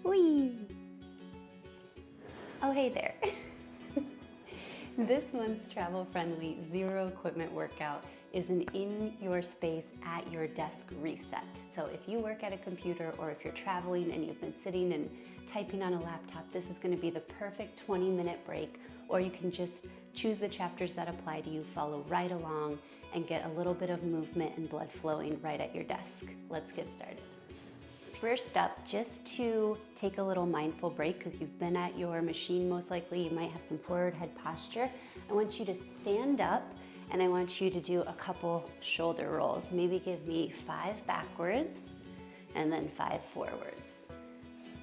Whee! Oh, hey there. This month's travel-friendly zero equipment workout is an in your space at your desk reset. So if you work at a computer or if you're traveling and you've been sitting and typing on a laptop, this is going to be the perfect 20-minute break, or you can just choose the chapters that apply to you, follow right along, and get a little bit of movement and blood flowing right at your desk. Let's get started. First up, just to take a little mindful break, because you've been at your machine most likely, you might have some forward head posture. I want you to stand up and I want you to do a couple shoulder rolls. Maybe give me 5 backwards and then 5 forwards.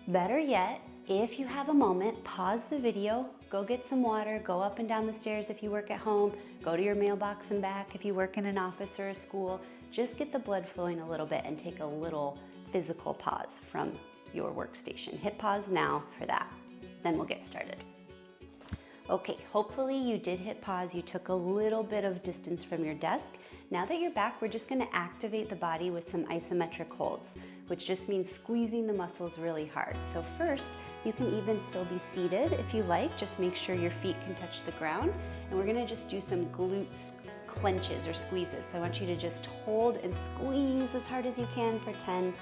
Better yet, if you have a moment, pause the video, go get some water, go up and down the stairs if you work at home, go to your mailbox and back if you work in an office or a school. Just get the blood flowing a little bit and take a little physical pause from your workstation. Hit pause now for that. Then we'll get started. Okay, hopefully you did hit pause. You took a little bit of distance from your desk. Now that you're back, we're just gonna activate the body with some isometric holds, which just means squeezing the muscles really hard. So first, you can even still be seated if you like. Just make sure your feet can touch the ground. And we're gonna just do some glute clenches or squeezes. So I want you to just hold and squeeze as hard as you can for 10,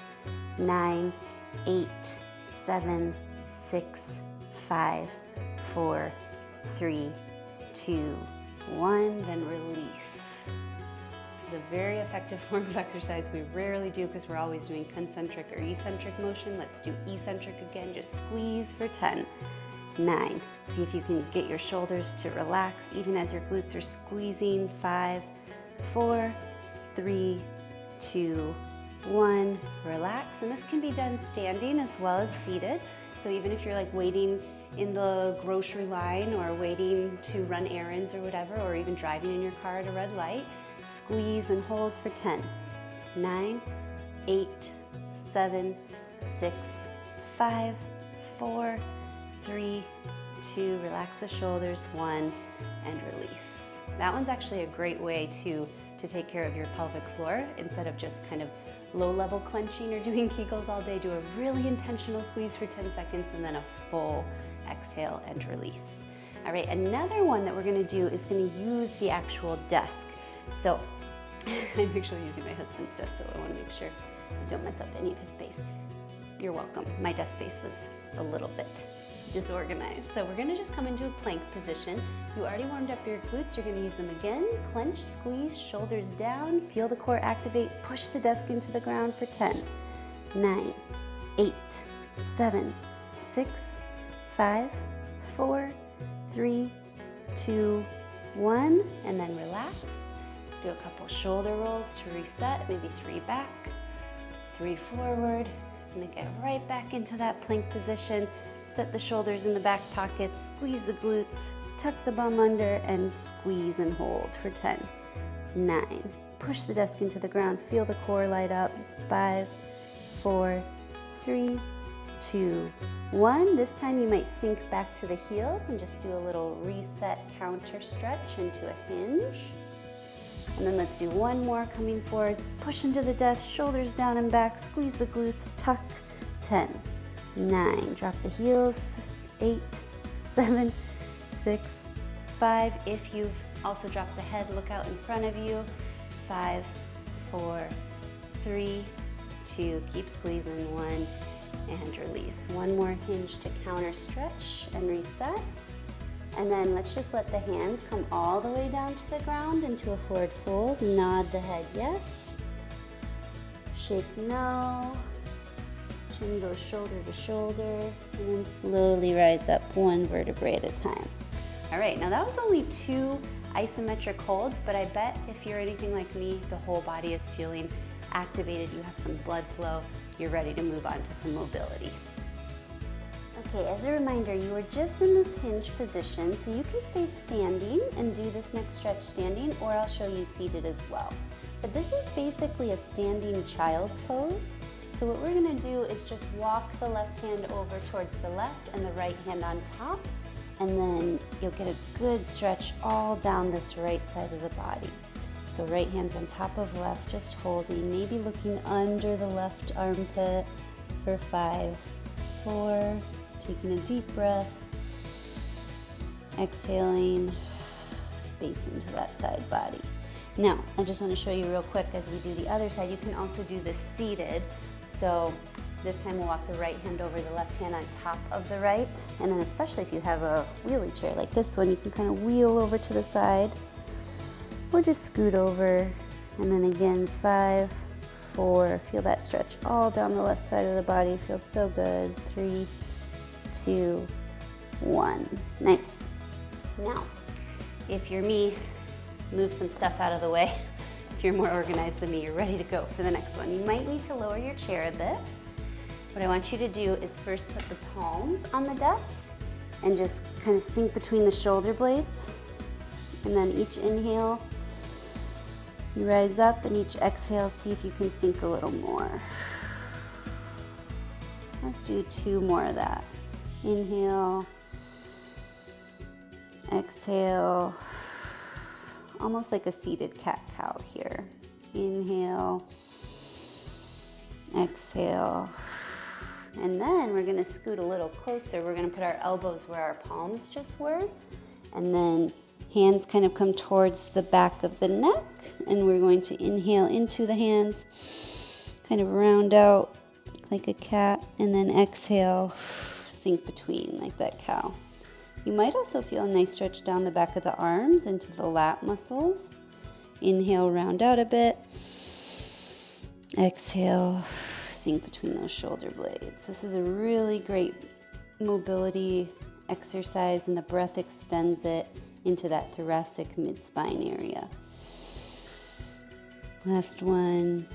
9, 8, 7, 6, 5, 4, 3, 2, 1, then release. This is a very effective form of exercise we rarely do because we're always doing concentric or eccentric motion. Let's do eccentric again. Just squeeze for 10, 9. See if you can get your shoulders to relax even as your glutes are squeezing. 5, 4, 3, 2, 1. Relax. And this can be done standing as well as seated. So even if you're like waiting in the grocery line or waiting to run errands or whatever, or even driving in your car at a red light, squeeze and hold for 10, 9, 8, 7, 6, 5, 4, 3, 2, relax the shoulders, 1, and release. That one's actually a great way to take care of your pelvic floor. Instead of just kind of low-level clenching or doing Kegels all day, do a really intentional squeeze for 10 seconds and then a full exhale and release. All right, another one that we're gonna do is gonna use the actual desk. So I'm actually using my husband's desk, so I wanna make sure I don't mess up any of his space. You're welcome. My desk space was a little bit disorganized. So we're gonna just come into a plank position. You already warmed up your glutes. You're gonna use them again. Clench, squeeze, shoulders down. Feel the core activate. Push the desk into the ground for 10, 9, 8, 7, 6, 5, 4, 3, 2, 1, and then relax. Do a couple shoulder rolls to reset, maybe 3 back, 3 forward, and then get right back into that plank position. Set the shoulders in the back pockets, squeeze the glutes, tuck the bum under, and squeeze and hold for 10, 9. Push the desk into the ground, feel the core light up. 5, 4, 3, 2, 1. This time you might sink back to the heels and just do a little reset counter stretch into a hinge. And then let's do one more coming forward. Push into the desk, shoulders down and back, squeeze the glutes, tuck. 10, 9. Drop the heels. 8, 7, 6, 5. If you've also dropped the head, look out in front of you. 5, 4, 3, 2. Keep squeezing. 1. And release. One more hinge to counter stretch and reset. And then let's just let the hands come all the way down to the ground into a forward fold. Nod the head yes. Shake no. Chin goes shoulder to shoulder. And then slowly rise up 1 vertebrae at a time. All right, now that was only 2 isometric holds, but I bet if you're anything like me, the whole body is feeling activated. You have some blood flow. You're ready to move on to some mobility. Okay, as a reminder, you are just in this hinge position, so you can stay standing and do this next stretch standing, or I'll show you seated as well. But this is basically a standing child's pose. So what we're gonna do is just walk the left hand over towards the left and the right hand on top, and then you'll get a good stretch all down this right side of the body. So right hand's on top of left, just holding, maybe looking under the left armpit for 5, 4, taking a deep breath, exhaling, space into that side body. Now, I just want to show you real quick as we do the other side, you can also do this seated. So this time we'll walk the right hand over the left hand on top of the right. And then especially if you have a wheelie chair like this one, you can kind of wheel over to the side or just scoot over. And then again, 5, 4, feel that stretch all down the left side of the body. Feels so good. 3, 2, 1. Nice. Now, if you're me, move some stuff out of the way. If you're more organized than me, you're ready to go for the next one. You might need to lower your chair a bit. What I want you to do is first put the palms on the desk and just kind of sink between the shoulder blades. And then each inhale, you rise up, and each exhale, see if you can sink a little more. Let's do 2 more of that. Inhale, exhale, almost like a seated cat-cow here. Inhale, exhale, and then we're gonna scoot a little closer. We're gonna put our elbows where our palms just were, and then hands kind of come towards the back of the neck, and we're going to inhale into the hands, kind of round out like a cat, and then exhale, sink between like that cow. You might also feel a nice stretch down the back of the arms into the lat muscles. Inhale, round out a bit. Exhale, sink between those shoulder blades. This is a really great mobility exercise, and the breath extends it into that thoracic mid-spine area. Last one.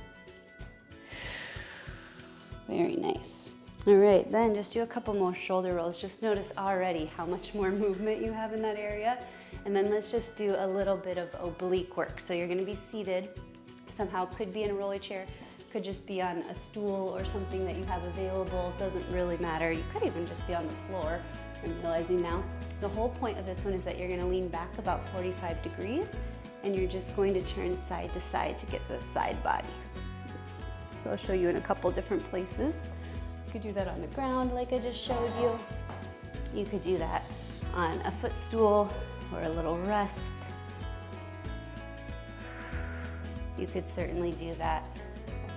Very nice. All right, then just do a couple more shoulder rolls. Just notice already how much more movement you have in that area. And then let's just do a little bit of oblique work. So you're gonna be seated, somehow could be in a rolly chair, could just be on a stool or something that you have available, doesn't really matter. You could even just be on the floor. I'm realizing now. The whole point of this one is that you're gonna lean back about 45 degrees, and you're just going to turn side to side to get the side body. So I'll show you in a couple different places. You could do that on the ground like I just showed you. You could do that on a footstool or a little rest. You could certainly do that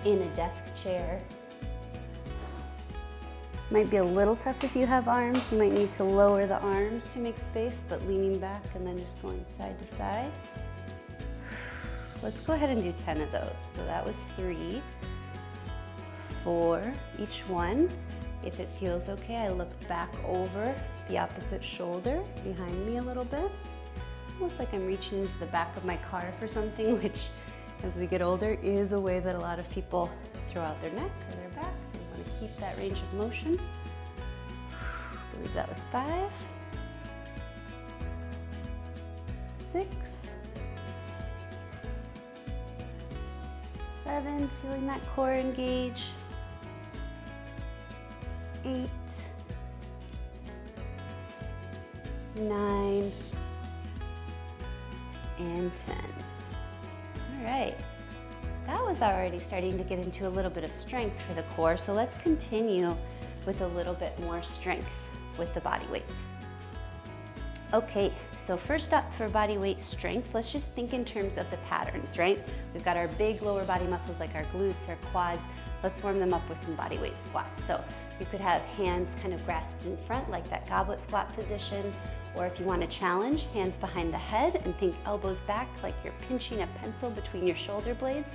in a desk chair. Might be a little tough if you have arms. You might need to lower the arms to make space, but leaning back and then just going side to side. Let's go ahead and do 10 of those. So that was 3. 4 each one. If it feels okay, I look back over the opposite shoulder behind me a little bit. Almost like I'm reaching into the back of my car for something, which as we get older is a way that a lot of people throw out their neck or their back. So we want to keep that range of motion. I believe that was 5, 6, 7, feeling that core engage. 8, 9, and 10. All right, that was already starting to get into a little bit of strength for the core, so let's continue with a little bit more strength with the body weight. Okay, so first up for body weight strength, let's just think in terms of the patterns, right? We've got our big lower body muscles like our glutes, our quads. Let's warm them up with some body weight squats. So you could have hands kind of grasped in front like that goblet squat position, or if you want to challenge, hands behind the head and think elbows back like you're pinching a pencil between your shoulder blades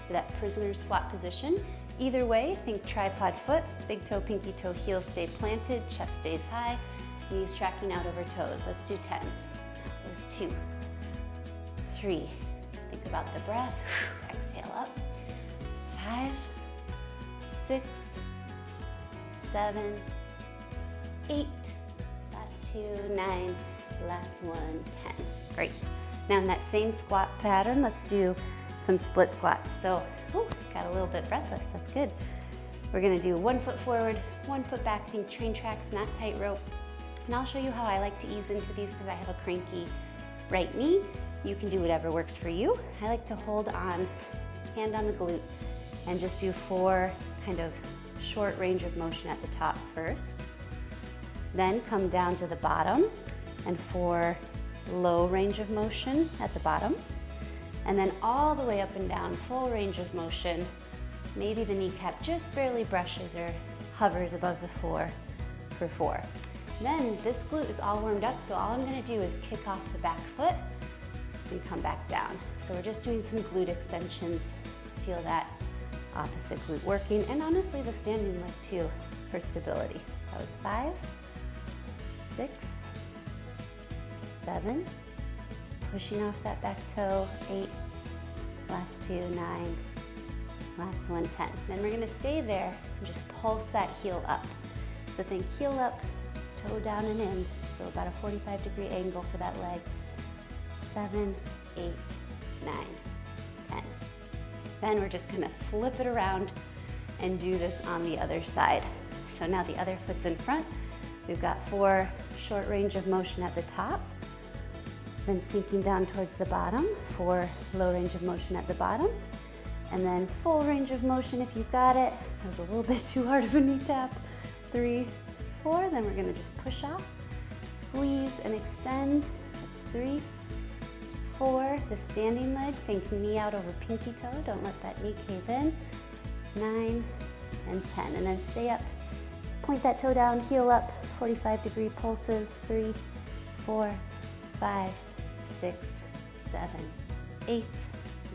for that prisoner squat position. Either way, think tripod foot, big toe, pinky toe, heels stay planted, chest stays high, knees tracking out over toes. Let's do 10. That was 2, 3. Think about the breath. Exhale up. 5, 6, 7, 8, last 2, 9, last 1, 10. Great. Now in that same squat pattern, let's do some split squats. So, got a little bit breathless, that's good. We're gonna do 1 foot forward, 1 foot back, think train tracks, not tightrope. And I'll show you how I like to ease into these because I have a cranky right knee. You can do whatever works for you. I like to hold on, hand on the glute, and just do 4 kind of short range of motion at the top first, then come down to the bottom, and 4 low range of motion at the bottom, and then all the way up and down, full range of motion. Maybe the kneecap just barely brushes or hovers above the floor for 4. Then this glute is all warmed up, so all I'm gonna do is kick off the back foot and come back down. So we're just doing some glute extensions. Feel that opposite glute working, and honestly the standing leg too for stability. That was 5, 6, 7, just pushing off that back toe, 8, last 2, 9, last one, 10. Then we're gonna stay there and just pulse that heel up. So think heel up, toe down and in, so about a 45-degree angle for that leg. 7, 8, 9, 10. Then we're just gonna flip it around and do this on the other side. So now the other foot's in front. We've got 4 short range of motion at the top, then sinking down towards the bottom, 4 low range of motion at the bottom, and then full range of motion if you've got it. That was a little bit too hard of a knee tap. 3, 4, then we're gonna just push off, squeeze and extend. That's 3, 4, the standing leg, think knee out over pinky toe, don't let that knee cave in. 9 and 10, and then stay up. Point that toe down, heel up, 45-degree pulses. 3, 4, 5, 6, 7, 8,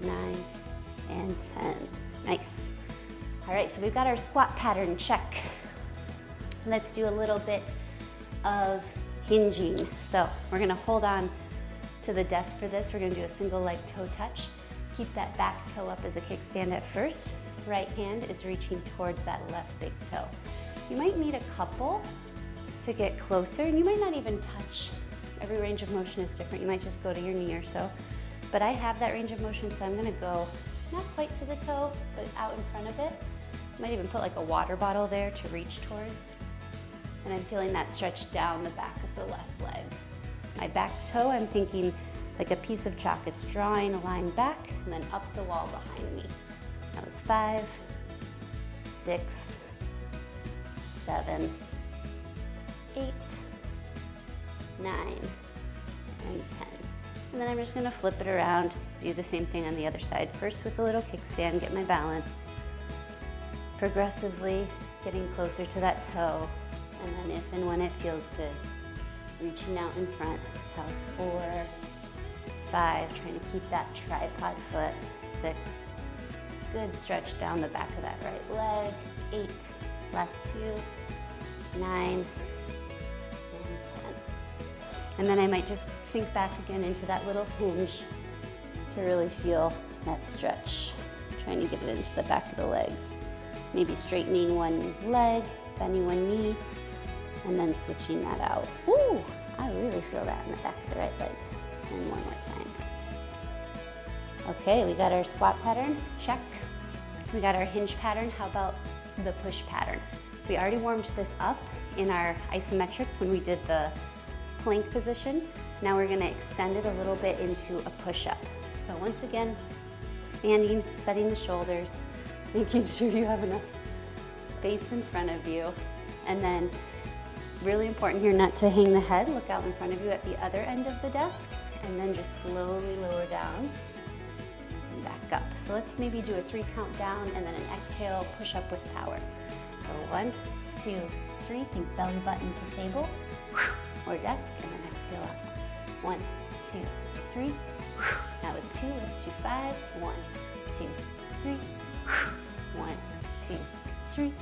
9, and 10. Nice. All right, so we've got our squat pattern, check. Let's do a little bit of hinging. So we're gonna hold on to the desk for this. We're gonna do a single leg toe touch. Keep that back toe up as a kickstand at first. Right hand is reaching towards that left big toe. You might need a couple to get closer, and you might not even touch. Every range of motion is different. You might just go to your knee or so. But I have that range of motion, so I'm gonna go not quite to the toe, but out in front of it. I might even put like a water bottle there to reach towards. And I'm feeling that stretch down the back of the left leg. My back toe, I'm thinking like a piece of chalk. It's drawing a line back and then up the wall behind me. That was 5, 6, 7, 8, 9, and 10. And then I'm just gonna flip it around, do the same thing on the other side. First with a little kickstand, get my balance. Progressively getting closer to that toe, and then if and when it feels good, reaching out in front. That was 4, 5, trying to keep that tripod foot. 6, good stretch down the back of that right leg. 8, last 2, 9, and 10. And then I might just sink back again into that little hinge to really feel that stretch. Trying to get it into the back of the legs. Maybe straightening one leg, bending one knee, and then switching that out. Woo! I really feel that in the back of the right leg. And one more time. Okay, we got our squat pattern, check. We got our hinge pattern. How about the push pattern? We already warmed this up in our isometrics when we did the plank position. Now we're gonna extend it a little bit into a push-up. So once again, standing, setting the shoulders, making sure you have enough space in front of you. And then really important here not to hang the head, look out in front of you at the other end of the desk, and then just slowly lower down and back up. So let's maybe do a 3 count down and then an exhale, push up with power. So 1, 2, 3, think belly button to table or desk, and then exhale up. 1, 2, 3. That was 2, let's do 5. 1, 2, 3. 1, 2, 3.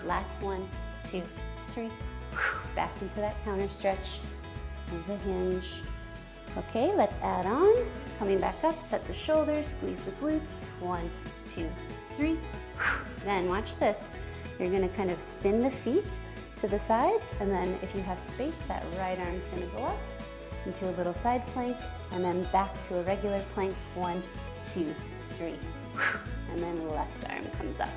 Last 1, 2, 3. Back into that counter stretch of the hinge. Okay, let's add on. Coming back up, set the shoulders, squeeze the glutes. 1, 2, 3. Then watch this. You're gonna kind of spin the feet to the sides, and then if you have space, that right arm's gonna go up into a little side plank, and then back to a regular plank. 1, 2, 3. And then left arm comes up.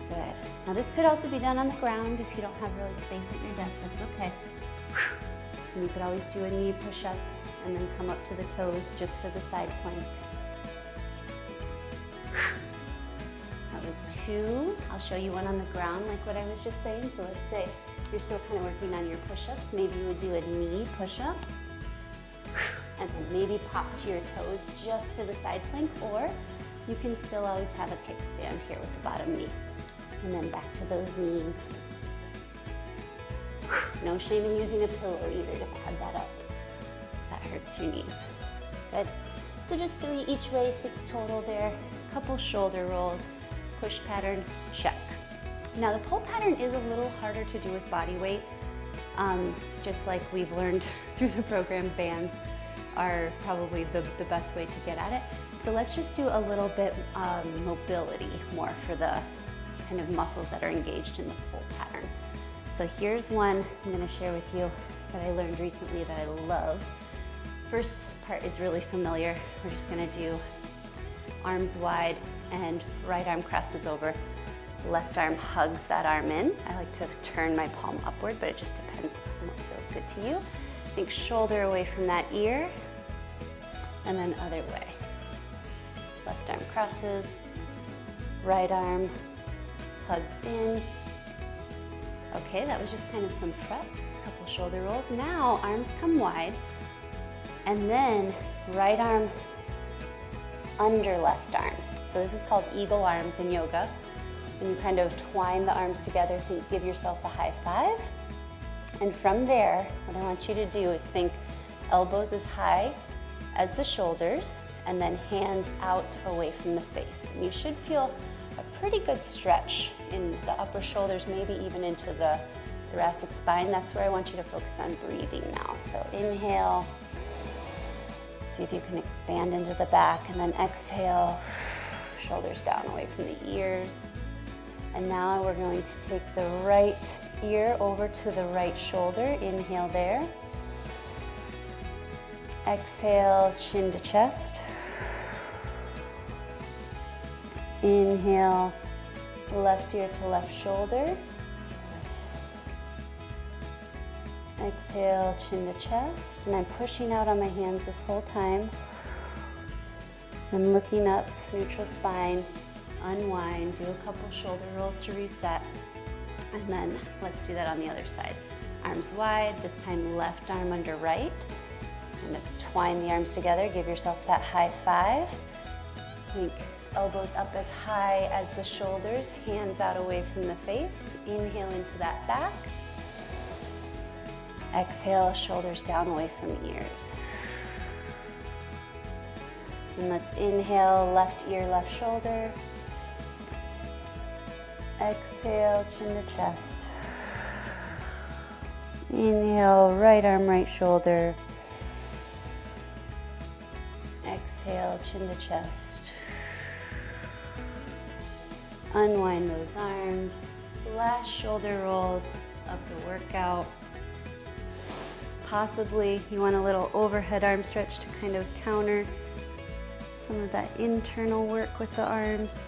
Good. Now this could also be done on the ground if you don't have really space at your desk, that's okay. And you could always do a knee push-up and then come up to the toes just for the side plank. That was 2. I'll show you one on the ground like what I was just saying. So let's say you're still kind of working on your push-ups. Maybe you would do a knee push-up and then maybe pop to your toes just for the side plank, or you can still always have a kickstand here with the bottom knee. And then back to those knees. No shame in using a pillow either to pad that up. That hurts your knees. Good. So just 3 each way, 6 total there. Couple shoulder rolls, push pattern, check. Now the pull pattern is a little harder to do with body weight. Just like we've learned through the program, bands are probably the best way to get at it. So let's just do a little bit mobility more for the kind of muscles that are engaged in the pull pattern. So here's one I'm going to share with you that I learned recently that I love. First part is really familiar. We're just going to do arms wide and right arm crosses over. Left arm hugs that arm in. I like to turn my palm upward, but it just depends on what feels good to you. Think shoulder away from that ear, and then other way. Left arm crosses, right arm hugs in. Okay, that was just kind of some prep, a couple shoulder rolls. Now arms come wide, and then right arm under left arm. So this is called eagle arms in yoga. And you kind of twine the arms together, give yourself a high five. And from there, what I want you to do is think elbows as high as the shoulders, and then hands out away from the face. And you should feel a pretty good stretch in the upper shoulders, maybe even into the thoracic spine. That's where I want you to focus on breathing now. So inhale, see if you can expand into the back, and then exhale, shoulders down away from the ears. And now we're going to take the right ear over to the right shoulder. Inhale there. Exhale, chin to chest. Inhale, left ear to left shoulder. Exhale, chin to chest. And I'm pushing out on my hands this whole time. I'm looking up, neutral spine. Unwind, do a couple shoulder rolls to reset, and then let's do that on the other side. Arms wide, this time left arm under right. Kind of twine the arms together, give yourself that high five. Think elbows up as high as the shoulders, hands out away from the face. Inhale into that back. Exhale, shoulders down away from the ears. And let's inhale, left ear, left shoulder. Exhale, chin to chest. Inhale, right arm, right shoulder. Exhale, chin to chest. Unwind those arms. Last shoulder rolls of the workout. Possibly you want a little overhead arm stretch to kind of counter some of that internal work with the arms.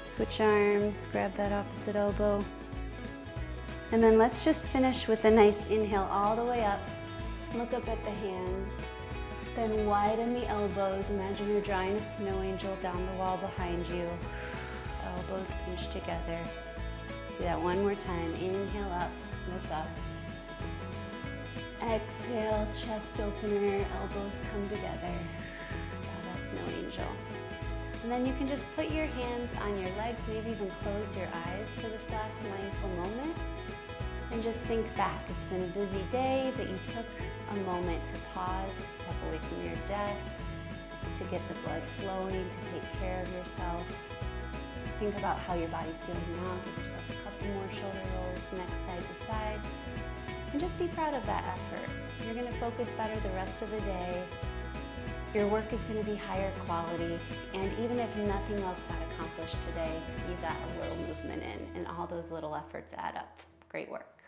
Switch arms, grab that opposite elbow. And then let's just finish with a nice inhale all the way up. Look up at the hands. Then widen the elbows. Imagine you're drawing a snow angel down the wall behind you. Elbows pinch together. Do that one more time. Inhale up, look up. Exhale, chest opener, elbows come together. Draw that snow angel. And then you can just put your hands on your legs, maybe even close your eyes for this last mindful moment. And just think back. It's been a busy day, but you took a moment to pause, to step away from your desk, to get the blood flowing, to take care of yourself. Think about how your body's doing now. Give yourself a couple more shoulder rolls, neck side to side. And just be proud of that effort. You're gonna focus better the rest of the day. Your work is going to be higher quality, and even if nothing else got accomplished today, you got a little movement in, and all those little efforts add up. Great work.